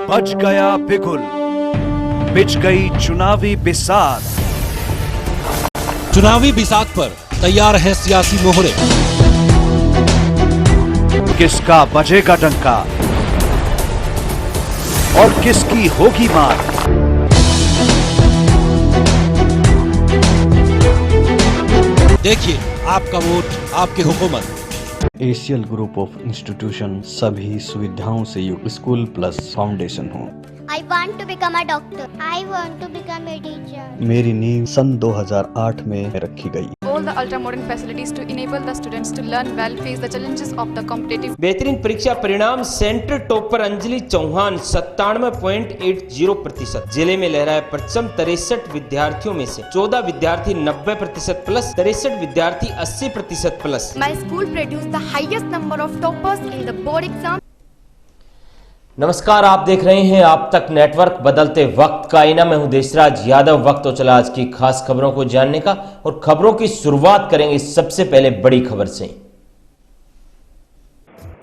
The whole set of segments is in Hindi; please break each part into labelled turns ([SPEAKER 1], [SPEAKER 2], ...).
[SPEAKER 1] बज गया बिगुल, बिछ गई चुनावी बिसात।
[SPEAKER 2] चुनावी बिसात पर तैयार है सियासी मोहरे।
[SPEAKER 1] किसका बजेगा डंका और किसकी होगी मार।
[SPEAKER 2] देखिए आपका वोट आपकी हुकूमत।
[SPEAKER 3] एशियल ग्रुप ऑफ इंस्टीट्यूशन सभी सुविधाओं से युक्त स्कूल प्लस फाउंडेशन हो।
[SPEAKER 4] I want to become a doctor. I want to become a teacher.
[SPEAKER 3] मेरी नींव सन 2008 में रखी गई।
[SPEAKER 5] All the ultra modern facilities to enable the students to learn well, face the challenges of the competitive.
[SPEAKER 6] बेहतरीन परीक्षा परिणाम सेंटर टॉपर अंजलि चौहान 97.80%। जिले में लहराए परचम 63 विद्यार्थियों में से 14 विद्यार्थी 90% प्लस, 63 विद्यार्थी 80% plus.
[SPEAKER 5] My school produced the highest number of toppers in the board exam.
[SPEAKER 6] नमस्कार, आप देख रहे हैं आप तक नेटवर्क, बदलते वक्त का आईना। मैं हूं देशराज यादव। वक्त तो चला आज की खास खबरों को जानने का, और खबरों की शुरुआत करेंगे सबसे पहले बड़ी खबर से।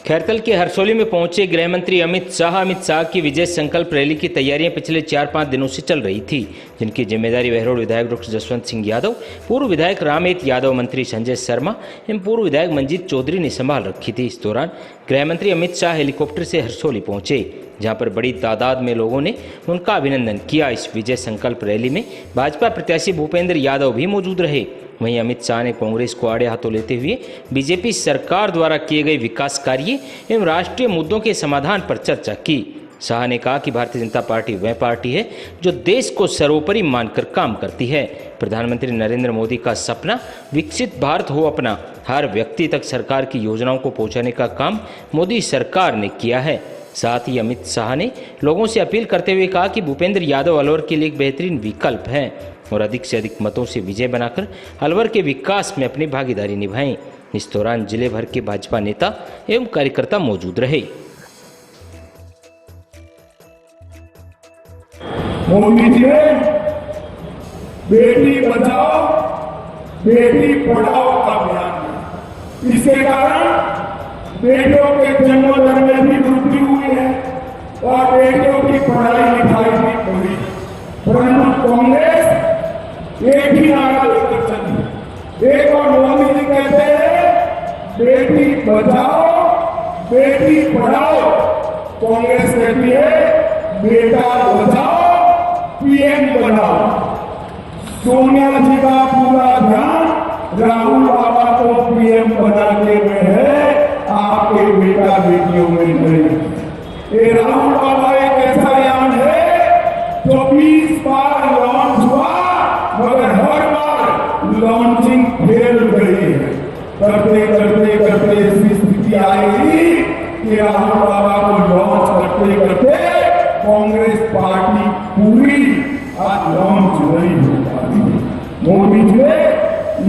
[SPEAKER 6] खैरतल के हरसोली में पहुंचे गृह मंत्री अमित शाह की विजय संकल्प रैली की तैयारियां पिछले 4-5 दिनों से चल रही थी, जिनकी जिम्मेदारी बहरोड विधायक डॉक्टर जसवंत सिंह यादव, पूर्व विधायक रामेत यादव, मंत्री संजय शर्मा एवं पूर्व विधायक मंजीत चौधरी ने संभाल रखी थी। इस दौरान गृह मंत्री अमित शाह हेलीकॉप्टर से हरसोली पहुंचे, जहां पर बड़ी तादाद में लोगों ने उनका अभिनंदन किया। इस विजय संकल्प रैली में भाजपा प्रत्याशी भूपेंद्र यादव भी मौजूद रहे। वहीं अमित शाह ने कांग्रेस को आड़े हाथों लेते हुए बीजेपी सरकार द्वारा किए गए विकास कार्य एवं राष्ट्रीय मुद्दों के समाधान पर चर्चा की। शाह ने कहा कि भारतीय जनता पार्टी वह पार्टी है जो देश को सर्वोपरि मानकर काम करती है। प्रधानमंत्री नरेंद्र मोदी का सपना विकसित भारत हो अपना, हर व्यक्ति तक सरकार की योजनाओं को पहुंचाने का काम मोदी सरकार ने किया है। साथ ही अमित शाह ने लोगों से अपील करते हुए कहा कि भूपेंद्र यादव अलवर के लिए एक बेहतरीन विकल्प है और अधिक से अधिक मतों से विजय बनाकर अलवर के विकास में अपनी भागीदारी निभाएं। इस दौरान जिले भर के भाजपा नेता एवं कार्यकर्ता मौजूद रहे।
[SPEAKER 7] मोदी जी बेटी बचाओ बेटी पढ़ाओ का अभियान, इसके कारण बेटियों के जन्म दर में भी वृद्धि हुई है और बेटियों की पढ़ाई लिखाई भी हुई। परंतु कांग्रेस एक ही नारा लेकर चली। एक और मोदी जी कहते हैं बेटी बचाओ बेटी पढ़ाओ, कांग्रेस कहती है बेटा बचाओ पीएम बनाओ। सोनिया जी का पूरा ध्यान राहुल बाबा को पीएम बनाने में है, आपके बेटा बेटियों में नहीं। ये राहुल बाबा एक ऐसा यान है जो 20 बार लॉन्च हुआ, मगर हर बार लॉन्चिंग फेल गई है। करते करते करते ऐसी स्थिति आएगी कि राहुल बाबा को लॉन्च करते करते कांग्रेस पार्टी पूरी आज लॉन्च नहीं हो पाती। मोदी जी ने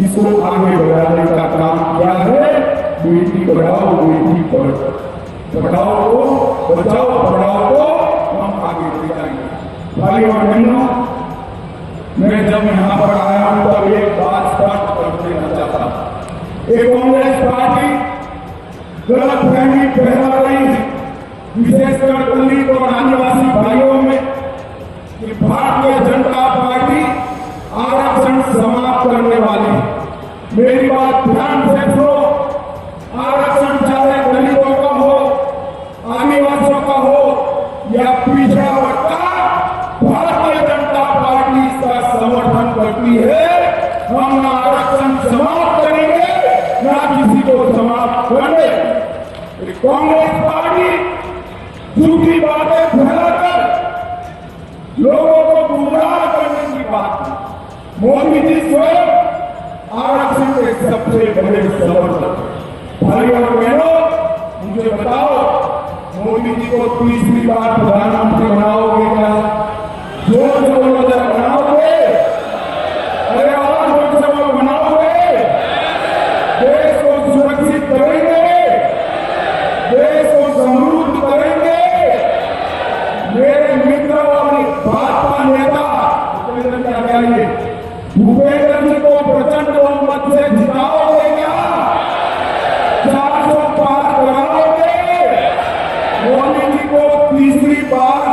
[SPEAKER 7] इसको आगे बढ़ाने का काम किया है। बेटी पढ़ाओ बेटी पढ़ाओ को बचाओ पढ़ाओ को हम आगे ले जाएंगे। भाई और बहनों, मैं जब यहाँ पर आया हूँ तब एक बात स्पष्ट कर देना चाहता हूँ। एक कांग्रेस पार्टी गलत फहमी फैला रही है, विशेषकर दलित और आदिवासी भाइयों में, कि भारतीय जनता पार्टी आरक्षण समाप्त करने वाली है। मेरी बात ध्यान से सुनो। आरक्षण चाहे दलितों का हो, आदिवासियों का हो या पिछड़ा वर्ग का, भारतीय जनता पार्टी इसका समर्थन करती है। हम ना आरक्षण समाप्त करेंगे ना किसी को समाप्त करने। कांग्रेस पार्टी झूठी बातें फैलाकर लोगों को गुमराह करने की बात। मोदी जी स्वयं आरक्षण के सबसे बड़े समर्थक। भाई और बहनों, मुझे बताओ, मोदी जी को तीसरी बार प्रधानमंत्री बनाओगे क्या? जोर से बोलो, बनाओगे? अरे आवाज जोर से बोलो, बनाओगे? देश को सुरक्षित करेंगे, देश को समृद्ध करेंगे। मेरे मित्र और भाजपा नेता भूपेंद्र जी को प्रचंड बहुमत से जिताओगे क्या? 400 पार कराओगे? मोदी जी को तीसरी बार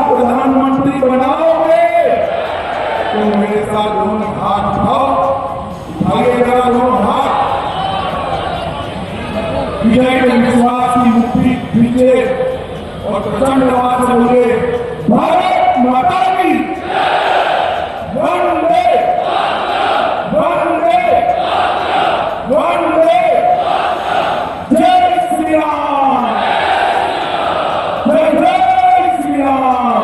[SPEAKER 7] धन्यवाद समझे। भारत माता की वंदे वंदे वंदे। जय श्री राम, जय Shri Ram.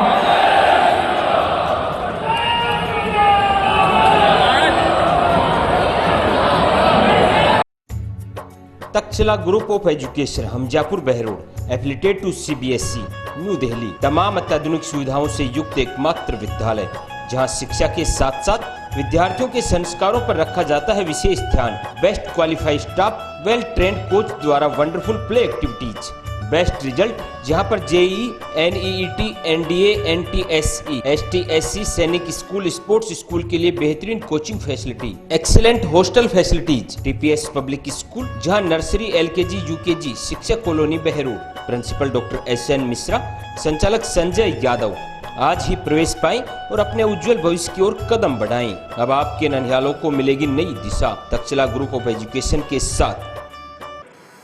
[SPEAKER 6] Takshashila group of education Hamzapur Behror affiliated to CBSE New Delhi तमाम अत्याधुनिक सुविधाओं से युक्त एकमात्र विद्यालय जहां शिक्षा के साथ साथ विद्यार्थियों के संस्कारों पर रखा जाता है विशेष ध्यान। Best qualified staff, well trained coach द्वारा wonderful play activities, best result जहां पर JEE, NEET, NDA, NTSE, STSC Sainik school, sports school के लिए बेहतरीन coaching facility, excellent hostel facilities, TPS public school जहां नर्सरी, LKG, UKG, शिक्षक colony Behror, principal doctor SN Mishra, संचालक संजय यादव। आज ही प्रवेश पाएं और अपने उज्जवल भविष्य की ओर कदम बढ़ाएं। अब आपके नन्हालों को मिलेगी नई दिशा तक्षशिला ग्रुप ऑफ एजुकेशन के साथ।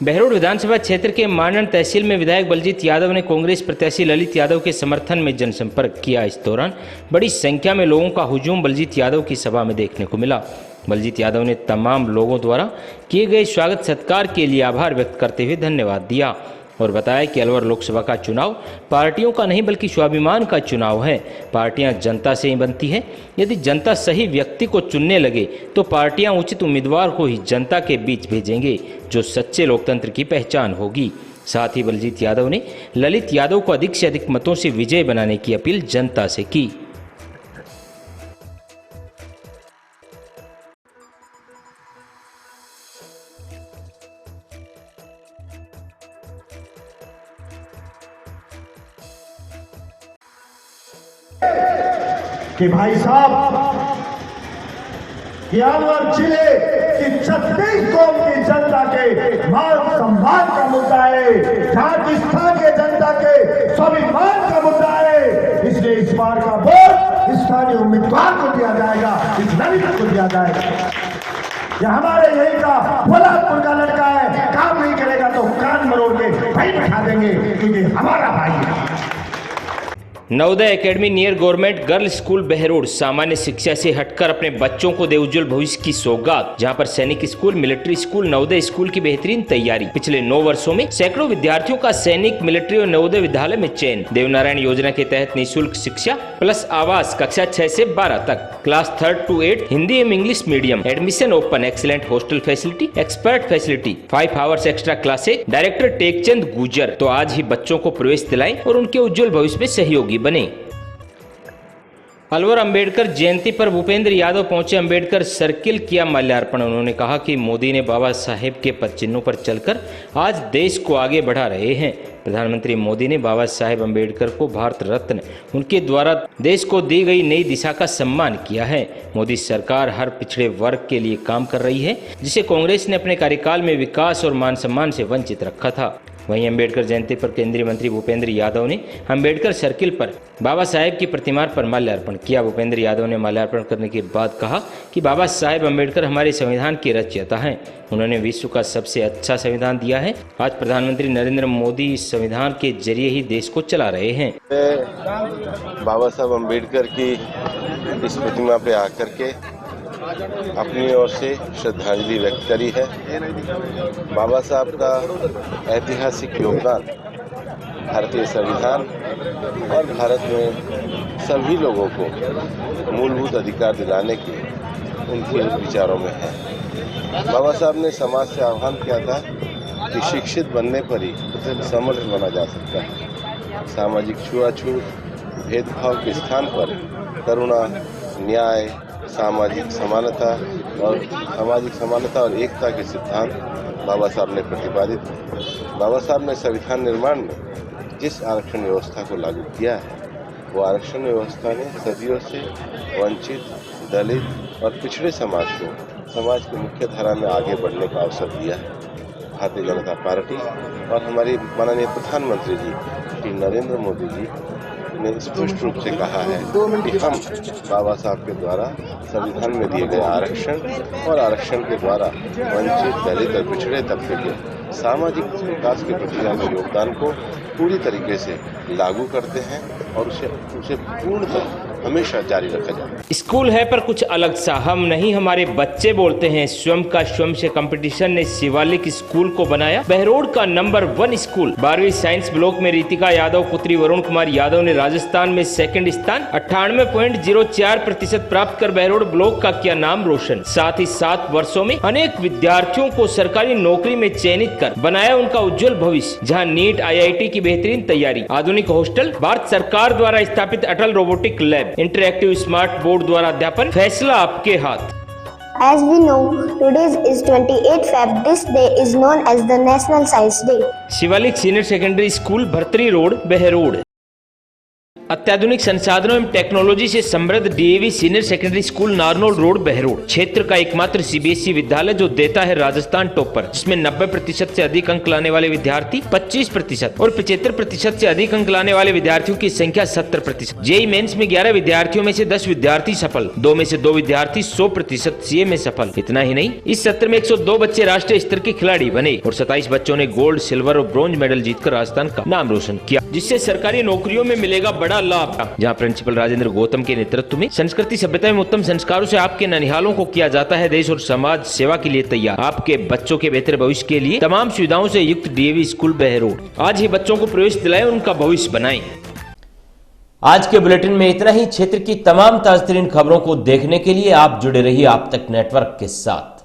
[SPEAKER 6] बहरोड विधानसभा क्षेत्र के मानन तहसील में विधायक बलजीत यादव ने कांग्रेस प्रत्याशी ललित यादव के समर्थन में जनसंपर्क किया। इस दौरान बड़ी संख्या में लोगों का हुजूम बलजीत यादव की सभा में देखने को मिला। बलजीत यादव ने तमाम लोगों द्वारा किए गए स्वागत सत्कार के लिए आभार व्यक्त करते हुए धन्यवाद दिया और बताया कि अलवर लोकसभा का चुनाव पार्टियों का नहीं बल्कि स्वाभिमान का चुनाव है। पार्टियां जनता से ही बनती हैं। यदि जनता सही व्यक्ति को चुनने लगे तो पार्टियां उचित उम्मीदवार को ही जनता के बीच भेजेंगे जो सच्चे लोकतंत्र की पहचान होगी। साथ ही बलजीत यादव ने ललित यादव को अधिक से अधिक मतों से विजय बनाने की अपील जनता से की।
[SPEAKER 8] कि भाई साहब कि अलवर जिले की 36 कौम की जनता के मान सम्मान का मुद्दा है, झारखंड के जनता के स्वाभिमान का मुद्दा है। इसलिए इस बार का वोट स्थानीय उम्मीदवार को दिया जाएगा, इस ललित को दिया जाएगा। यह हमारे यही का फुलापुर का लड़का है, काम नहीं करेगा तो कान मरोड़ के भाई बैठा देंगे क्योंकि हमारा भाई है।
[SPEAKER 6] Navodaya academy near government girls school Behror सामान्य शिक्षा से हटकर अपने बच्चों को दे उज्जवल भविष्य की सौगात। जहां पर सैनिक school, military school, Navodaya school की बेहतरीन तैयारी। पिछले 9 वर्षों में सैकड़ों विद्यार्थियों का सैनिक, मिलिट्री और नवोदय विद्यालय में चयन। देवनारायण योजना के तहत निःशुल्क शिक्षा प्लस आवास कक्षा 6 से 12 तक, क्लास 3 to 8 हिंदी एवं English medium, admission open, excellent hostel facility, expert facility, 5 hours extra classes. Director Tekchand गुजर। तो आज ही बच्चों को प्रवेश दिलाएं और उनके उज्जवल भविष्य में सहयोगी बने। अलवर अंबेडकर जयंती पर भूपेंद्र यादव पहुंचे अंबेडकर सर्किल, किया माल्यार्पण। उन्होंने कहा कि मोदी ने बाबा साहेब के पद चिन्हों पर चलकर आज देश को आगे बढ़ा रहे हैं। प्रधानमंत्री मोदी ने बाबा साहेब अंबेडकर को भारत रत्न, उनके द्वारा देश को दी गई नई दिशा का सम्मान किया है। मोदी सरकार हर पिछड़े वर्ग के लिए काम कर रही है, जिसे कांग्रेस ने अपने कार्यकाल में विकास और मान सम्मान से वंचित रखा था। वहीं अंबेडकर जयंती पर केंद्रीय मंत्री भूपेंद्र यादव ने अंबेडकर सर्किल पर बाबा साहेब की प्रतिमा पर माल्यार्पण किया। भूपेंद्र यादव ने माल्यार्पण करने के बाद कहा कि बाबा साहेब अंबेडकर हमारे संविधान के रचयिता हैं। उन्होंने विश्व का सबसे अच्छा संविधान दिया है। आज प्रधानमंत्री नरेंद्र मोदी इस संविधान के जरिए ही देश को चला रहे हैं।
[SPEAKER 9] बाबा साहब अंबेडकर की इस प्रतिमा पे आकर के अपनी ओर से श्रद्धांजलि व्यक्त करी है। बाबा साहब का ऐतिहासिक योगदान भारतीय संविधान और भारत में सभी लोगों को मूलभूत अधिकार दिलाने की उनके विचारों में है। बाबा साहब ने समाज से आह्वान किया था कि शिक्षित बनने पर ही समर्थ बना जा सकता है। सामाजिक छुआछूत, भेदभाव के स्थान पर करुणा, न्याय, सामाजिक समानता और एकता के सिद्धांत बाबा साहब ने प्रतिपादित किए। बाबा साहब ने संविधान निर्माण में जिस आरक्षण व्यवस्था को लागू किया है, वो आरक्षण व्यवस्था ने सदियों से वंचित, दलित और पिछड़े समाज को समाज की मुख्य धारा में आगे बढ़ने का अवसर दिया है। भारतीय जनता पार्टी और हमारी माननीय प्रधानमंत्री जी श्री नरेंद्र मोदी जी ने स्पष्ट रूप से कहा है कि हम बाबा साहब के द्वारा संविधान में दिए गए आरक्षण और आरक्षण के द्वारा वंचित, दलित और पिछड़े तबके के सामाजिक विकास के प्रक्रिया में योगदान को पूरी तरीके से लागू करते हैं और उसे पूर्णतः हमेशा जारी रखा जाए।
[SPEAKER 6] स्कूल है पर कुछ अलग सा, हम नहीं हमारे बच्चे बोलते हैं। स्वयं का स्वयं से कंपटीशन ने शिवालिक स्कूल को बनाया बहरोड का नंबर 1 स्कूल। 12वीं साइंस ब्लॉक में रितिका यादव पुत्री वरुण कुमार यादव ने राजस्थान में सेकंड स्थान 98.04% प्राप्त कर बहरोड ब्लॉक का किया नाम रोशन। साथ ही 7 वर्षों में अनेक विद्यार्थियों को सरकारी नौकरी में चयनित कर बनाया उनका उज्जवल भविष्य। जहां नीट IIT की बेहतरीन तैयारी, आधुनिक हॉस्टल, भारत सरकार द्वारा स्थापित Atal robotic lab, interactive smart board द्वारा अध्यापन, फैसला आपके हाथ।
[SPEAKER 4] As we know, today is 28 Feb. This day is known as the National Science Day.
[SPEAKER 6] Shivalik senior secondary school Bhartari road Behror. अत्याधुनिक संसाधनों एवं टेक्नोलॉजी से समृद्ध DAV senior secondary school Narnaul road Behror क्षेत्र का एकमात्र CBSE विद्यालय जो देता है राजस्थान टॉपर, जिसमें 90% से अधिक अंक लाने वाले विद्यार्थी 25% और 75% से अधिक अंक लाने वाले विद्यार्थियों की संख्या 70%। JEE मेंस में 11 विद्यार्थियों में से 10 विद्यार्थी सफल, 2 में से 2 विद्यार्थी 100% CA में सफल। इतना ही नहीं, इस सत्र में 102 बच्चे राष्ट्रीय स्तर के खिलाड़ी बने और 27 बच्चों ने गोल्ड, सिल्वर और ब्रॉन्ज मेडल जीतकर राजस्थान का नाम रोशन किया, जिससे सरकारी नौकरियों में मिलेगा बड़ा लाभ। जहां प्रिंसिपल राजेंद्र गौतम के नेतृत्व में संस्कृति सभ्यता एवं उत्तम संस्कारों से आपके ननिहालों को किया जाता है देश और समाज सेवा के लिए तैयार। आपके बच्चों के बेहतर भविष्य के लिए तमाम सुविधाओं से युक्त DAV स्कूल बहरोड। आज ही बच्चों को प्रवेश दिलाएं, उनका भविष्य बनाएं। आज के बुलेटिन में इतना ही। क्षेत्र की तमाम ताज़ा तरीन खबरों को देखने के लिए आप जुड़े रहिए आप तक नेटवर्क के साथ।